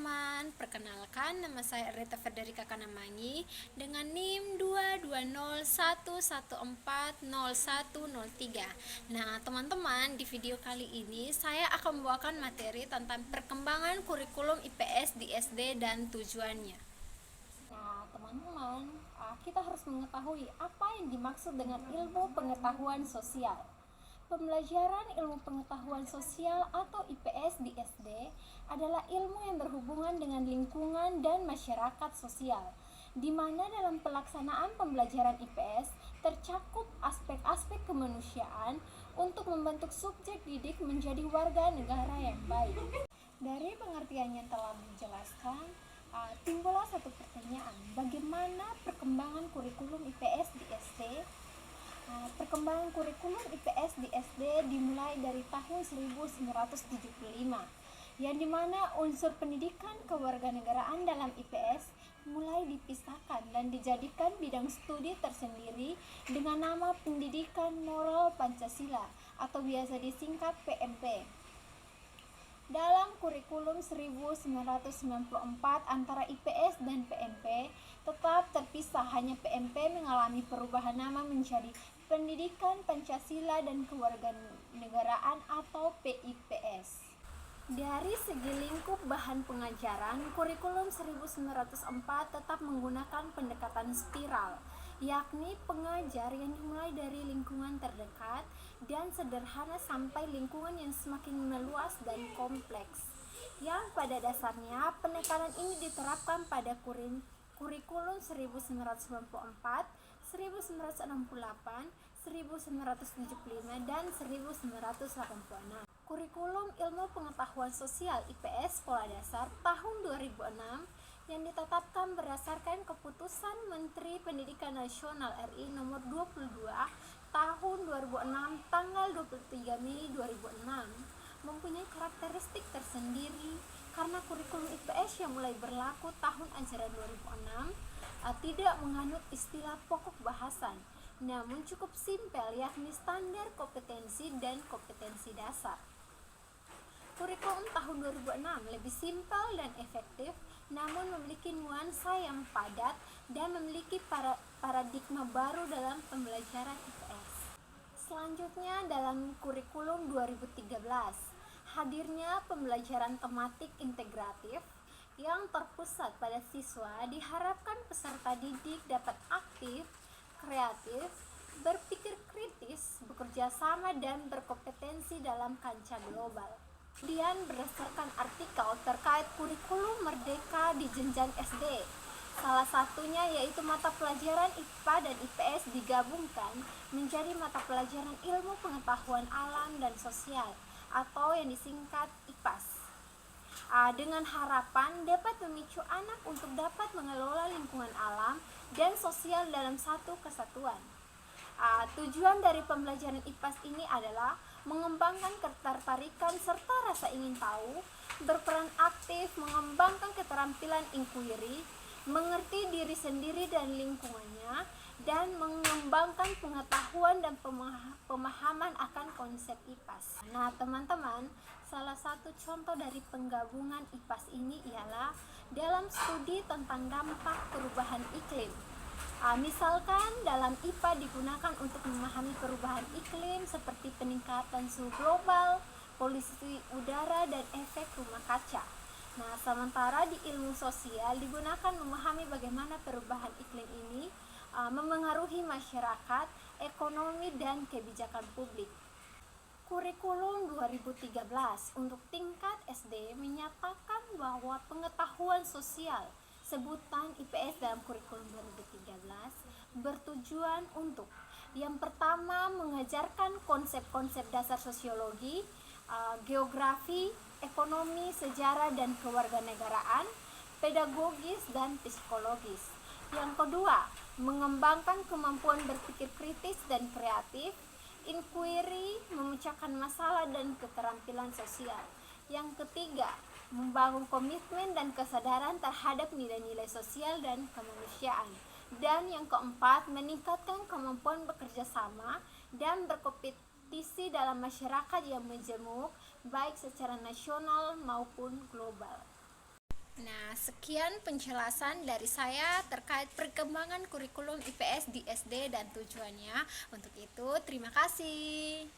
teman-teman, perkenalkan nama saya Rita Federica Kanamangi dengan NIM 22011140103. Nah, teman-teman, di video kali ini saya akan membawakan materi tentang perkembangan kurikulum IPS di SD dan tujuannya. Nah, teman-teman, kita harus mengetahui apa yang dimaksud dengan ilmu pengetahuan sosial. Pembelajaran ilmu pengetahuan sosial atau IPS di SD adalah ilmu yang berhubungan dengan lingkungan dan masyarakat sosial, di mana dalam pelaksanaan pembelajaran IPS tercakup aspek-aspek kemanusiaan untuk membentuk subjek didik menjadi warga negara yang baik. Dari pengertian yang telah dijelaskan, timbullah satu pertanyaan, bagaimana perkembangan kurikulum IPS di SD? Perkembangan kurikulum IPS di SD dimulai dari tahun 1975, yang dimana unsur pendidikan kewarganegaraan dalam IPS mulai dipisahkan dan dijadikan bidang studi tersendiri dengan nama Pendidikan Moral Pancasila atau biasa disingkat PMP. Dalam kurikulum 1994 antara IPS dan PMP tetap terpisah, hanya PMP mengalami perubahan nama menjadi Pendidikan Pancasila dan Kewarganegaraan atau PIPS. Dari segi lingkup bahan pengajaran, kurikulum 1904 tetap menggunakan pendekatan spiral, yakni pengajar yang dimulai dari lingkungan terdekat dan sederhana sampai lingkungan yang semakin meluas dan kompleks. Yang pada dasarnya penekanan ini diterapkan pada kurikulum 1994, 1968, 1975, dan 1986. Kurikulum Ilmu Pengetahuan Sosial IPS Sekolah Dasar tahun 2006 yang ditetapkan berdasarkan Keputusan Menteri Pendidikan Nasional RI nomor 22 tahun 2006 tanggal 23 Mei 2006 mempunyai karakteristik tersendiri karena kurikulum IPS yang mulai berlaku tahun ajaran 2006 tidak menganut istilah pokok bahasan, namun cukup simpel, yakni standar kompetensi dan kompetensi dasar. Kurikulum tahun 2006 lebih simpel dan efektif, namun memiliki nuansa yang padat dan memiliki paradigma baru dalam pembelajaran IPS. Selanjutnya dalam kurikulum 2013, hadirnya pembelajaran tematik integratif yang terpusat pada siswa diharapkan peserta didik dapat aktif, kreatif, berpikir kritis, bekerja sama, dan berkompetensi dalam kancah global. Kemudian berdasarkan artikel terkait kurikulum merdeka di jenjang SD, salah satunya yaitu mata pelajaran IPA dan IPS digabungkan menjadi mata pelajaran ilmu pengetahuan alam dan sosial atau yang disingkat IPAS. Dengan harapan dapat memicu anak untuk dapat mengelola lingkungan alam dan sosial dalam satu kesatuan. Tujuan dari pembelajaran IPAS ini adalah mengembangkan ketertarikan serta rasa ingin tahu, berperan aktif, mengembangkan keterampilan inquiry, mengerti diri sendiri dan lingkungannya, dan mengembangkan pengetahuan dan pemahaman akan konsep IPAS. Nah, teman-teman, salah satu contoh dari penggabungan IPAS ini ialah dalam studi tentang dampak perubahan iklim. Misalkan dalam IPA digunakan untuk memahami perubahan iklim seperti peningkatan suhu global, polusi udara, dan efek rumah kaca. Nah, sementara di ilmu sosial digunakan memahami bagaimana perubahan iklim ini memengaruhi masyarakat, ekonomi, dan kebijakan publik. Kurikulum 2013 untuk tingkat SD menyatakan bahwa pengetahuan sosial, sebutan IPS dalam kurikulum 2013, bertujuan untuk yang pertama mengajarkan konsep-konsep dasar sosiologi, geografi, ekonomi, sejarah, dan kewarganegaraan, pedagogis, dan psikologis. Yang kedua, mengembangkan kemampuan berpikir kritis dan kreatif, inquiry, memecahkan masalah, dan keterampilan sosial. Yang ketiga, membangun komitmen dan kesadaran terhadap nilai-nilai sosial dan kemanusiaan. Dan yang keempat, meningkatkan kemampuan bekerja sama dan berkompetisi dalam masyarakat yang majemuk, baik secara nasional maupun global. Nah, sekian penjelasan dari saya terkait perkembangan kurikulum IPS di SD dan tujuannya. Untuk itu, terima kasih.